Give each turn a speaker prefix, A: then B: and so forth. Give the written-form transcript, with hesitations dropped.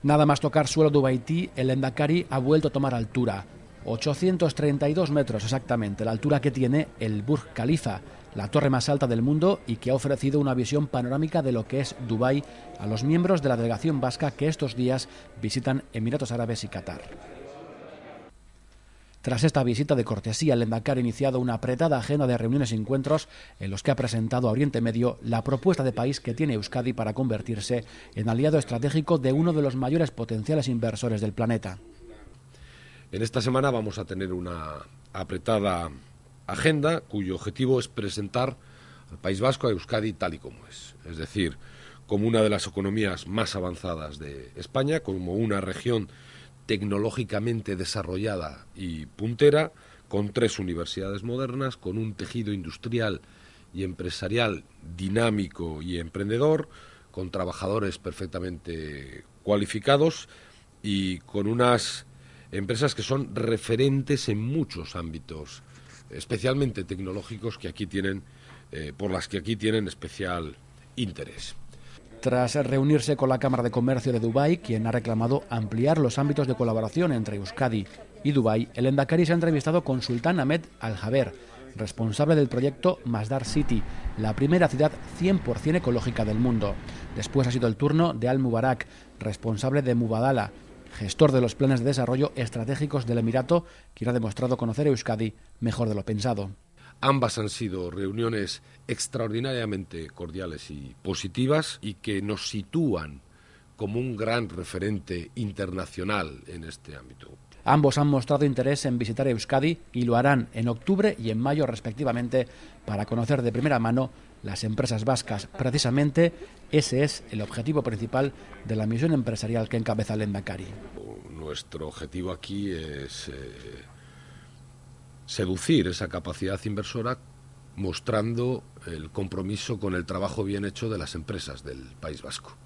A: Nada más tocar suelo dubaití, el Lendakari ha vuelto a tomar altura. 832 metros exactamente, la altura que tiene el Burj Khalifa, la torre más alta del mundo y que ha ofrecido una visión panorámica de lo que es Dubái a los miembros de la delegación vasca que estos días visitan Emiratos Árabes y Qatar. Tras esta visita de cortesía, el Lendakari ha iniciado una apretada agenda de reuniones y encuentros en los que ha presentado a Oriente Medio la propuesta de país que tiene Euskadi para convertirse en aliado estratégico de uno de los mayores potenciales inversores del planeta.
B: En esta semana vamos a tener una apretada agenda cuyo objetivo es presentar al País Vasco, a Euskadi, tal y como es decir, como una de las economías más avanzadas de España, como una región tecnológicamente desarrollada y puntera, con 3 universidades modernas, con un tejido industrial y empresarial dinámico y emprendedor, con trabajadores perfectamente cualificados y con unas empresas que son referentes en muchos ámbitos, especialmente tecnológicos, que aquí tienen, por las que aquí tienen especial interés.
A: Tras reunirse con la Cámara de Comercio de Dubái, quien ha reclamado ampliar los ámbitos de colaboración entre Euskadi y Dubái, el Lendakari se ha entrevistado con Sultan Ahmed Al-Jaber, responsable del proyecto Masdar City, la primera ciudad 100% ecológica del mundo. Después ha sido el turno de Al-Mubarak, responsable de Mubadala, gestor de los planes de desarrollo estratégicos del Emirato, quien ha demostrado conocer Euskadi mejor de lo pensado.
B: Ambas han sido reuniones extraordinariamente cordiales y positivas y que nos sitúan como un gran referente internacional en este ámbito.
A: Ambos han mostrado interés en visitar Euskadi y lo harán en octubre y en mayo respectivamente para conocer de primera mano las empresas vascas. Precisamente ese es el objetivo principal de la misión empresarial que encabeza el Lendakari.
B: Nuestro objetivo aquí es seducir esa capacidad inversora mostrando el compromiso con el trabajo bien hecho de las empresas del País Vasco.